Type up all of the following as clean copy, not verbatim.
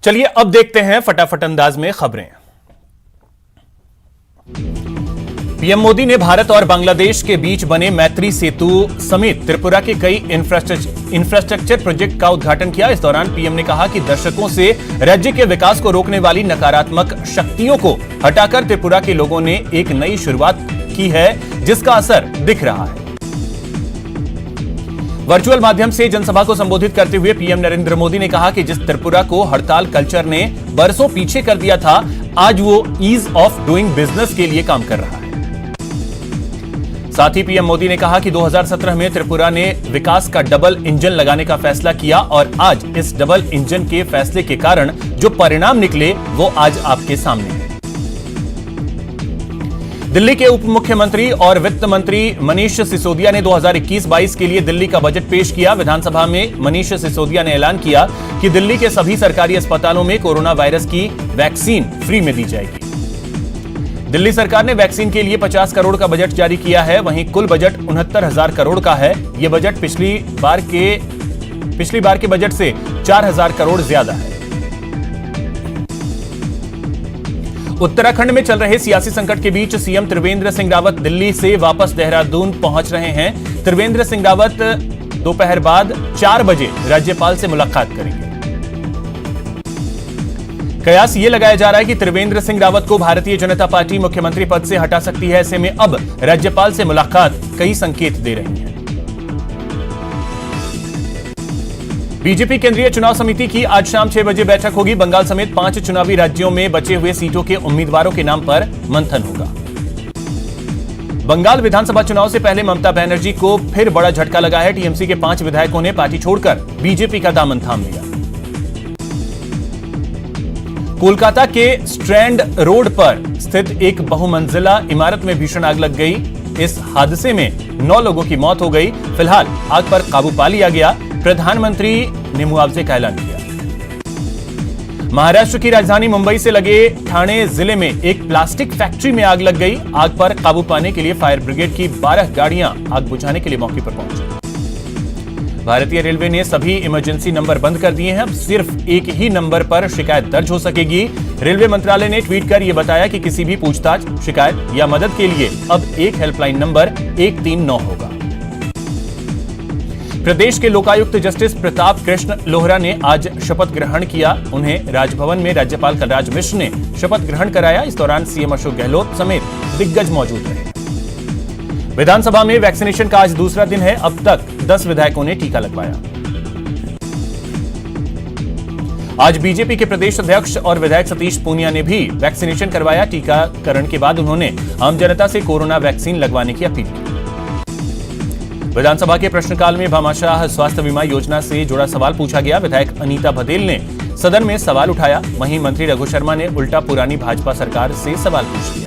चलिए अब देखते हैं फटाफट अंदाज में खबरें। पीएम मोदी ने भारत और बांग्लादेश के बीच बने मैत्री सेतु समेत त्रिपुरा के कई इंफ्रास्ट्रक्चर प्रोजेक्ट का उद्घाटन किया। इस दौरान पीएम ने कहा कि दशकों से राज्य के विकास को रोकने वाली नकारात्मक शक्तियों को हटाकर त्रिपुरा के लोगों ने एक नई शुरुआत की है, जिसका असर दिख रहा है। वर्चुअल माध्यम से जनसभा को संबोधित करते हुए पीएम नरेंद्र मोदी ने कहा कि जिस त्रिपुरा को हड़ताल कल्चर ने बरसों पीछे कर दिया था, आज वो ईज ऑफ डूइंग बिजनेस के लिए काम कर रहा है। साथ ही पीएम मोदी ने कहा कि 2017 में त्रिपुरा ने विकास का डबल इंजन लगाने का फैसला किया और आज इस डबल इंजन के फैसले के कारण जो परिणाम निकले वो आज आपके सामने है। दिल्ली के उप मुख्यमंत्री और वित्त मंत्री मनीष सिसोदिया ने 2021-22 के लिए दिल्ली का बजट पेश किया। विधानसभा में मनीष सिसोदिया ने ऐलान किया कि दिल्ली के सभी सरकारी अस्पतालों में कोरोना वायरस की वैक्सीन फ्री में दी जाएगी। दिल्ली सरकार ने वैक्सीन के लिए 50 करोड़ का बजट जारी किया है। वहीं कुल बजट 69,000 करोड़ का है। यह बजट पिछली बार के बजट से 4,000 करोड़ ज्यादा है। उत्तराखंड में चल रहे सियासी संकट के बीच सीएम त्रिवेंद्र सिंह रावत दिल्ली से वापस देहरादून पहुंच रहे हैं। त्रिवेंद्र सिंह रावत दोपहर बाद 4 बजे राज्यपाल से मुलाकात करेंगे। कयास ये लगाया जा रहा है कि त्रिवेंद्र सिंह रावत को भारतीय जनता पार्टी मुख्यमंत्री पद से हटा सकती है। ऐसे में अब राज्यपाल से मुलाकात कई संकेत दे रही है। बीजेपी केंद्रीय चुनाव समिति की आज शाम 6 बजे बैठक होगी। बंगाल समेत 5 चुनावी राज्यों में बचे हुए सीटों के उम्मीदवारों के नाम पर मंथन होगा। बंगाल विधानसभा चुनाव से पहले ममता बनर्जी को फिर बड़ा झटका लगा है। टीएमसी के 5 विधायकों ने पार्टी छोड़कर बीजेपी का दामन थाम लिया। कोलकाता के स्ट्रैंड रोड पर स्थित एक बहुमंजिला इमारत में भीषण आग लग गई। इस हादसे में 9 लोगों की मौत हो गई। फिलहाल आग पर काबू पा लिया गया। प्रधानमंत्री ने मुआवजे का ऐलान किया। महाराष्ट्र की राजधानी मुंबई से लगे ठाणे जिले में एक प्लास्टिक फैक्ट्री में आग लग गई। आग पर काबू पाने के लिए फायर ब्रिगेड की 12 गाड़ियां आग बुझाने के लिए मौके पर पहुंची। भारतीय रेलवे ने सभी इमरजेंसी नंबर बंद कर दिए हैं। अब सिर्फ एक ही नंबर पर शिकायत दर्ज हो सकेगी। रेलवे मंत्रालय ने ट्वीट कर यह बताया कि किसी भी पूछताछ, शिकायत या मदद के लिए अब एक हेल्पलाइन नंबर 139 होगा। प्रदेश के लोकायुक्त जस्टिस प्रताप कृष्ण लोहरा ने आज शपथ ग्रहण किया। उन्हें राजभवन में राज्यपाल कलराज मिश्र ने शपथ ग्रहण कराया। इस दौरान सीएम अशोक गहलोत समेत दिग्गज मौजूद रहे। विधानसभा में वैक्सीनेशन का आज दूसरा दिन है। अब तक 10 विधायकों ने टीका लगवाया। आज बीजेपी के प्रदेश अध्यक्ष और विधायक सतीश पूनिया ने भी वैक्सीनेशन करवाया। टीकाकरण के बाद उन्होंने आम जनता से कोरोना वैक्सीन लगवाने की अपील की। विधानसभा के प्रश्नकाल में भामाशाह स्वास्थ्य बीमा योजना से जुड़ा सवाल पूछा गया। विधायक अनीता भदेल ने सदन में सवाल उठाया। वहीं मंत्री रघु शर्मा ने उल्टा पुरानी भाजपा सरकार से सवाल पूछ लिया।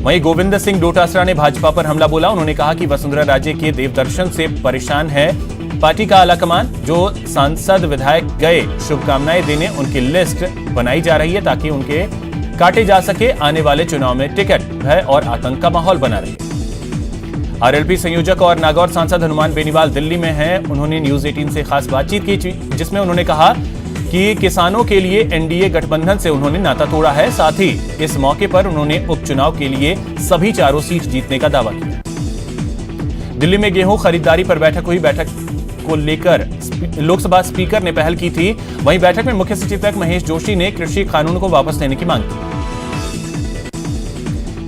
वहीं गोविंद सिंह डोटासरा ने भाजपा पर हमला बोला। उन्होंने कहा कि वसुंधरा राजे के देवदर्शन से परेशान है पार्टी का आलाकमान। जो सांसद विधायक गए शुभकामनाएं देने, उनकी लिस्ट बनाई जा रही है ताकि उनके काटे जा सके। आने वाले चुनाव में टिकट, भय और आतंक का माहौल बना रहे। आरएलपी संयोजक और नागौर सांसद हनुमान बेनीवाल दिल्ली में हैं। उन्होंने न्यूज 18 से खास बातचीत की, जिसमें उन्होंने कहा कि किसानों के लिए एनडीए गठबंधन से उन्होंने नाता तोड़ा है। साथ ही इस मौके पर उन्होंने उपचुनाव के लिए सभी 4 सीट जीतने का दावा किया। दिल्ली में गेहूं खरीदारी पर बैठक हुई। बैठक को लेकर लोकसभा स्पीकर ने पहल की थी। वहीं बैठक में मुख्य सचेतक महेश जोशी ने कृषि कानून को वापस लेने की मांग की।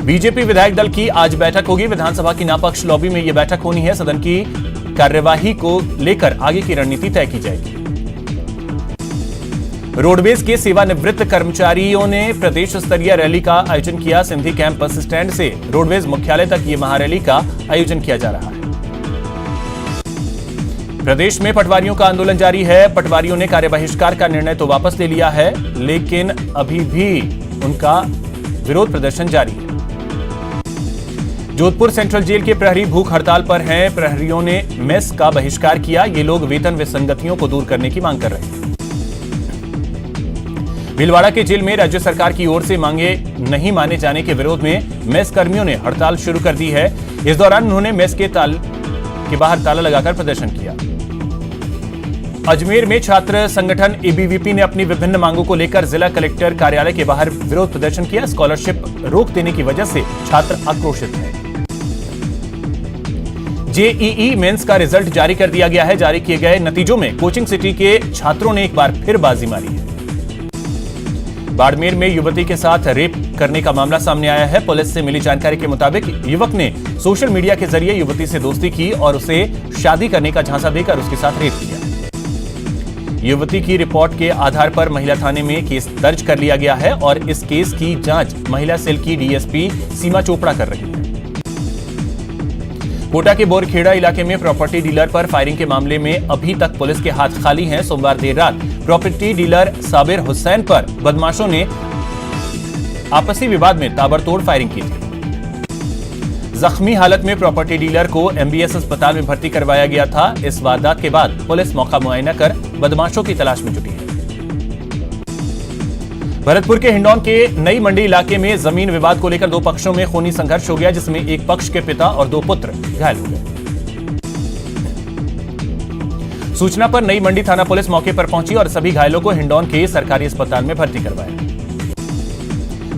बीजेपी विधायक दल की आज बैठक होगी। विधानसभा की नापक्ष लॉबी में यह बैठक होनी है। सदन की कार्यवाही को लेकर आगे की रणनीति तय की जाएगी। रोडवेज के सेवानिवृत्त कर्मचारियों ने प्रदेश स्तरीय रैली का आयोजन किया। सिंधी कैंप बस स्टैंड से रोडवेज मुख्यालय तक यह महारैली का आयोजन किया जा रहा है। प्रदेश में पटवारियों का आंदोलन जारी है। पटवारियों ने कार्य बहिष्कार का निर्णय तो वापस ले लिया है, लेकिन अभी भी उनका विरोध प्रदर्शन जारी है। जोधपुर सेंट्रल जेल के प्रहरी भूख हड़ताल पर हैं। प्रहरियों ने मेस का बहिष्कार किया। ये लोग वेतन विसंगतियों को दूर करने की मांग कर रहे हैं। भीलवाड़ा के जेल में राज्य सरकार की ओर से मांगे नहीं माने जाने के विरोध में मेस कर्मियों ने हड़ताल शुरू कर दी है। इस दौरान उन्होंने मेस के बाहर ताला लगाकर प्रदर्शन किया। अजमेर में छात्र संगठन एबीवीपी ने अपनी विभिन्न मांगों को लेकर जिला कलेक्टर कार्यालय के बाहर विरोध प्रदर्शन किया। स्कॉलरशिप रोक देने की वजह से छात्र आक्रोशित हैं। जेईई मेंस का रिजल्ट जारी कर दिया गया है। जारी किए गए नतीजों में कोचिंग सिटी के छात्रों ने एक बार फिर बाजी मारी है। बाड़मेर में युवती के साथ रेप करने का मामला सामने आया है। पुलिस से मिली जानकारी के मुताबिक युवक ने सोशल मीडिया के जरिए युवती से दोस्ती की और उसे शादी करने का झांसा देकर उसके साथ रेप किया। युवती की रिपोर्ट के आधार पर महिला थाने में केस दर्ज कर लिया गया है और इस केस की जांच महिला सेल की डीएसपी सीमा चोपड़ा कर रही है। कोटा के बोरखेड़ा इलाके में प्रॉपर्टी डीलर पर फायरिंग के मामले में अभी तक पुलिस के हाथ खाली हैं। सोमवार देर रात प्रॉपर्टी डीलर साबिर हुसैन पर बदमाशों ने आपसी विवाद में ताबड़तोड़ फायरिंग की थी। जख्मी हालत में प्रॉपर्टी डीलर को एमबीएस अस्पताल में भर्ती करवाया गया था। इस वारदात के बाद पुलिस मौका मुआयना कर बदमाशों की तलाश में जुटी है। भरतपुर के हिंडौन के नई मंडी इलाके में जमीन विवाद को लेकर दो पक्षों में खूनी संघर्ष हो गया, जिसमें एक पक्ष के पिता और दो पुत्र घायल हो गए। सूचना पर नई मंडी थाना पुलिस मौके पर पहुंची और सभी घायलों को हिंडौन के सरकारी अस्पताल में भर्ती करवाया।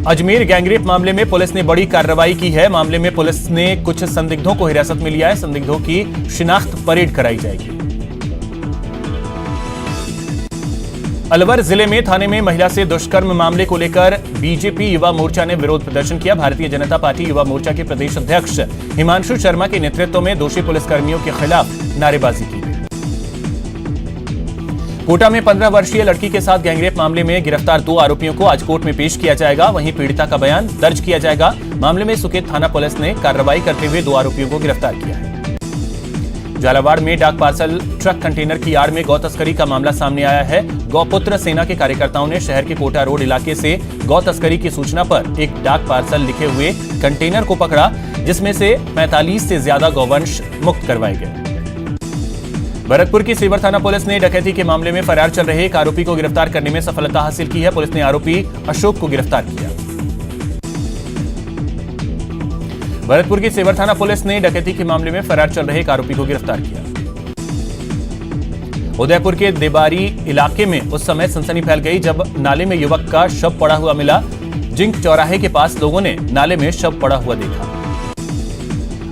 अजमेर गैंगरेप मामले में पुलिस ने बड़ी कार्रवाई की है। मामले में पुलिस ने कुछ संदिग्धों को हिरासत में लिया है। संदिग्धों की शिनाख्त परेड कराई जाएगी। अलवर जिले में थाने में महिला से दुष्कर्म मामले को लेकर बीजेपी युवा मोर्चा ने विरोध प्रदर्शन किया। भारतीय जनता पार्टी युवा मोर्चा के प्रदेश अध्यक्ष हिमांशु शर्मा के नेतृत्व में दोषी पुलिसकर्मियों के खिलाफ नारेबाजी की। कोटा में 15 वर्षीय लड़की के साथ गैंगरेप मामले में गिरफ्तार 2 आरोपियों को आज कोर्ट में पेश किया जाएगा। वहीं पीड़िता का बयान दर्ज किया जाएगा। मामले में सुकेत थाना पुलिस ने कार्रवाई करते हुए 2 आरोपियों को गिरफ्तार किया है। झालावाड़ में डाक पार्सल ट्रक कंटेनर की आड़ में गौ तस्करी का मामला सामने आया है। गौपुत्र सेना के कार्यकर्ताओं ने शहर के कोटा रोड इलाके से गौ तस्करी की सूचना पर एक डाक पार्सल लिखे हुए कंटेनर को पकड़ा, जिसमें से 45 से ज्यादा गौवंश मुक्त करवाए गए। भरतपुर की सेवर थाना पुलिस ने डकैती के मामले में फरार चल रहे एक आरोपी को गिरफ्तार करने में सफलता हासिल की है। पुलिस ने आरोपी अशोक को गिरफ्तार किया। भरतपुर की सेवर थाना पुलिस ने डकैती के मामले में फरार चल रहे एक आरोपी को गिरफ्तार किया। उदयपुर के देबारी इलाके में उस समय सनसनी फैल गई जब नाले में युवक का शव पड़ा हुआ मिला। जिंक चौराहे के पास लोगों ने नाले में शव पड़ा हुआ देखा।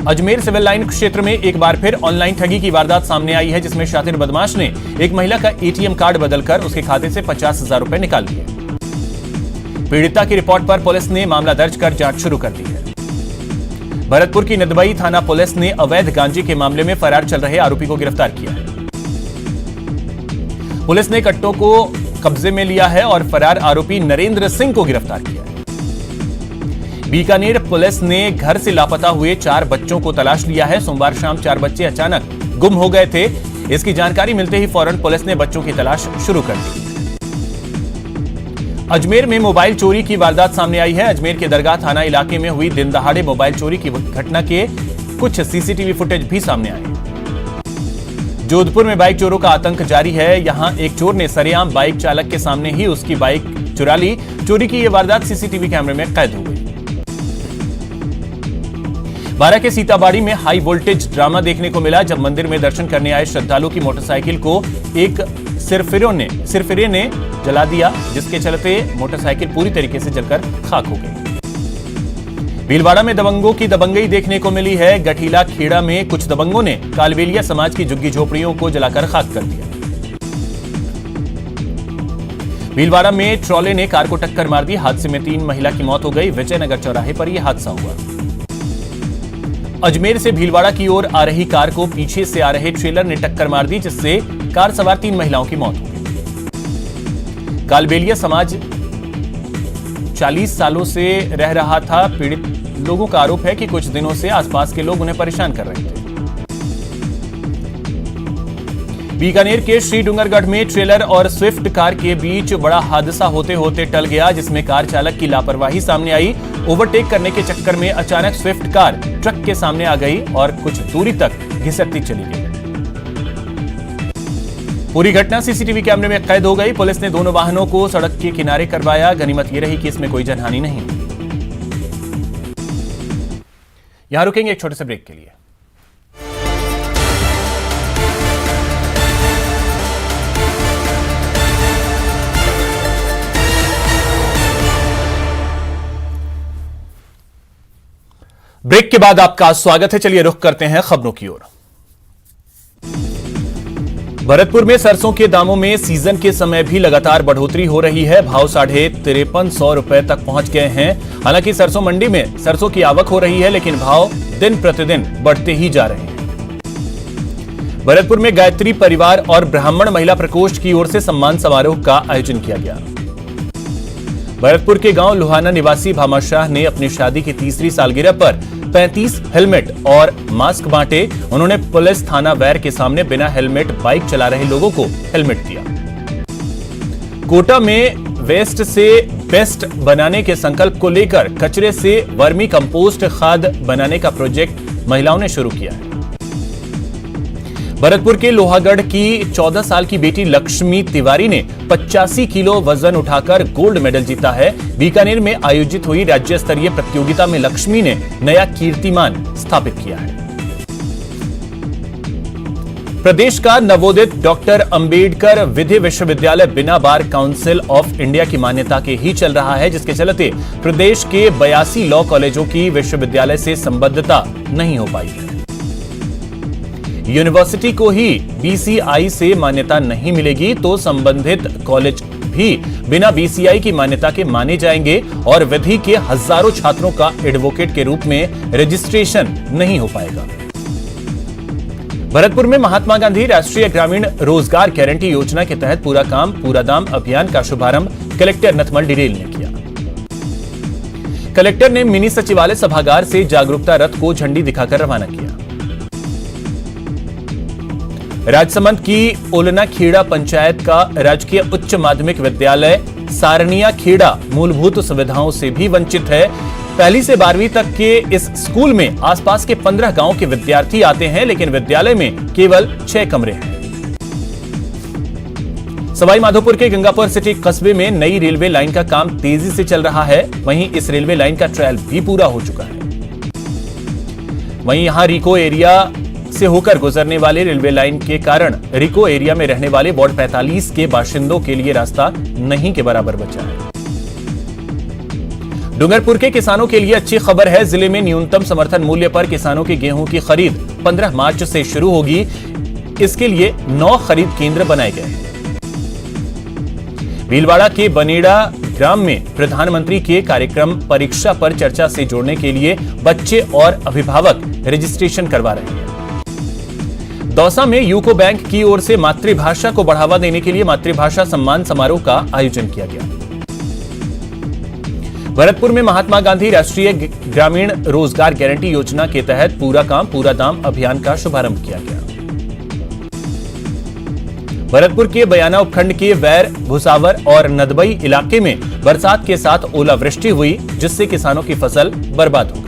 अजमेर सिविल लाइन क्षेत्र में एक बार फिर ऑनलाइन ठगी की वारदात सामने आई है, जिसमें शातिर बदमाश ने एक महिला का एटीएम कार्ड बदलकर उसके खाते से 50,000 रुपए निकाल लिए। पीड़िता की रिपोर्ट पर पुलिस ने मामला दर्ज कर जांच शुरू कर दी है। भरतपुर की नदबई थाना पुलिस ने अवैध गांजे के मामले में फरार चल रहे आरोपी को गिरफ्तार किया है। पुलिस ने कट्टों को कब्जे में लिया है और फरार आरोपी नरेंद्र सिंह को गिरफ्तार किया है। बीकानेर पुलिस ने घर से लापता हुए 4 बच्चों को तलाश लिया है। सोमवार शाम 4 बच्चे अचानक गुम हो गए थे। इसकी जानकारी मिलते ही फौरन पुलिस ने बच्चों की तलाश शुरू कर दी। अजमेर में मोबाइल चोरी की वारदात सामने आई है। अजमेर के दरगाह थाना इलाके में हुई दिन दहाड़े मोबाइल चोरी की घटना के कुछ सीसीटीवी फुटेज भी सामने आए। जोधपुर में बाइक चोरों का आतंक जारी है। यहां एक चोर ने सरेआम बाइक चालक के सामने ही उसकी बाइक चुरा ली। चोरी की यह वारदात सीसीटीवी कैमरे में कैद हो गई। बारा के सीताबाड़ी में हाई वोल्टेज ड्रामा देखने को मिला जब मंदिर में दर्शन करने आए श्रद्धालु की मोटरसाइकिल को एक सिरफिरे ने जला दिया, जिसके चलते मोटरसाइकिल पूरी तरीके से जलकर खाक हो गई। भीलवाड़ा में दबंगों की दबंगई देखने को मिली है। गठीला खेड़ा में कुछ दबंगों ने कालबेलिया समाज की झुग्गी झोपड़ियों को जलाकर खाक कर दिया। भीलवाड़ा में ट्रॉले ने कार को टक्कर मार दी। हादसे में 3 महिला की मौत हो गई। विजयनगर चौराहे पर यह हादसा हुआ। अजमेर से भीलवाड़ा की ओर आ रही कार को पीछे से आ रहे ट्रेलर ने टक्कर मार दी, जिससे कार सवार 3 महिलाओं की मौत हो गई। कालबेलिया समाज 40 सालों से रह रहा था। पीड़ित लोगों का आरोप है कि कुछ दिनों से आसपास के लोग उन्हें परेशान कर रहे थे। बीकानेर के श्री डूंगरगढ़ में ट्रेलर और स्विफ्ट कार के बीच बड़ा हादसा होते होते टल गया, जिसमें कार चालक की लापरवाही सामने आई। ओवरटेक करने के चक्कर में अचानक स्विफ्ट कार ट्रक के सामने आ गई और कुछ दूरी तक घिसटती चली गई। पूरी घटना सीसीटीवी कैमरे में कैद हो गई। पुलिस ने दोनों वाहनों को सड़क के किनारे करवाया। गनीमत यह रही कि इसमें कोई जनहानि नहीं। यहां रुकेंगे एक छोटे से ब्रेक के लिए। ब्रेक के बाद आपका स्वागत है। चलिए रुख करते हैं खबरों की ओर। भरतपुर में सरसों के दामों में सीजन के समय भी लगातार बढ़ोतरी हो रही है। भाव 5350 रुपए तक पहुंच गए हैं। हालांकि सरसों मंडी में सरसों की आवक हो रही है, लेकिन भाव दिन प्रतिदिन बढ़ते ही जा रहे हैं। भरतपुर में गायत्री परिवार और ब्राह्मण महिला प्रकोष्ठ की ओर से सम्मान समारोह का आयोजन किया गया। भरतपुर के गांव लुहाना निवासी भामा शाह ने अपनी शादी की तीसरी सालगिरह पर 35 हेलमेट और मास्क बांटे। उन्होंने पुलिस थाना वैर के सामने बिना हेलमेट बाइक चला रहे लोगों को हेलमेट दिया। कोटा में वेस्ट से बेस्ट बनाने के संकल्प को लेकर कचरे से वर्मी कंपोस्ट खाद बनाने का प्रोजेक्ट महिलाओं ने शुरू किया है। भरतपुर के लोहागढ़ की 14 साल की बेटी लक्ष्मी तिवारी ने 85 किलो वजन उठाकर गोल्ड मेडल जीता है। बीकानेर में आयोजित हुई राज्य स्तरीय प्रतियोगिता में लक्ष्मी ने नया कीर्तिमान स्थापित किया है। प्रदेश का नवोदित डॉक्टर अंबेडकर विधि विश्वविद्यालय बिना बार काउंसिल ऑफ इंडिया की मान्यता के ही चल रहा है, जिसके चलते प्रदेश के 82 लॉ कॉलेजों की विश्वविद्यालय से संबद्धता नहीं हो पाई है। यूनिवर्सिटी को ही बीसीआई से मान्यता नहीं मिलेगी तो संबंधित कॉलेज भी बिना बीसीआई की मान्यता के माने जाएंगे और विधि के हजारों छात्रों का एडवोकेट के रूप में रजिस्ट्रेशन नहीं हो पाएगा। भरतपुर में महात्मा गांधी राष्ट्रीय ग्रामीण रोजगार गारंटी योजना के तहत पूरा काम पूरा दाम अभियान का शुभारंभ कलेक्टर नथमल डिडेल ने किया। कलेक्टर ने मिनी सचिवालय सभागार से जागरूकता रथ को झंडी दिखाकर रवाना किया। राजसमंद की ओलना खेड़ा पंचायत का राजकीय उच्च माध्यमिक विद्यालय सारनिया खेड़ा मूलभूत सुविधाओं से भी वंचित है। पहली से 12वीं तक के इस स्कूल में आसपास के 15 गांव के विद्यार्थी आते हैं, लेकिन विद्यालय में केवल 6 कमरे हैं। सवाई माधोपुर के गंगापुर सिटी कस्बे में नई रेलवे लाइन का काम तेजी से चल रहा है। वहीं इस रेलवे लाइन का ट्रायल भी पूरा हो चुका है। वहीं यहां रिको एरिया से होकर गुजरने वाले रेलवे लाइन के कारण रिको एरिया में रहने वाले वार्ड 45 के बाशिंदों के लिए रास्ता नहीं के बराबर बचा है। डूंगरपुर के किसानों के लिए अच्छी खबर है। जिले में न्यूनतम समर्थन मूल्य पर किसानों के गेहूं की खरीद 15 मार्च से शुरू होगी। इसके लिए 9 खरीद केंद्र बनाए गए हैं। भीलवाड़ा के बनेड़ा ग्राम में प्रधानमंत्री के कार्यक्रम परीक्षा पर चर्चा से जोड़ने के लिए बच्चे और अभिभावक रजिस्ट्रेशन करवा रहे हैं। दौसा में यूको बैंक की ओर से मातृभाषा को बढ़ावा देने के लिए मातृभाषा सम्मान समारोह का आयोजन किया गया। भरतपुर में महात्मा गांधी राष्ट्रीय ग्रामीण रोजगार गारंटी योजना के तहत पूरा काम पूरा दाम अभियान का शुभारंभ किया गया। भरतपुर के बयाना उपखंड के वैर, भुसावर और नदबई इलाके में बरसात के साथ ओलावृष्टि हुई, जिससे किसानों की फसल बर्बाद हो गई।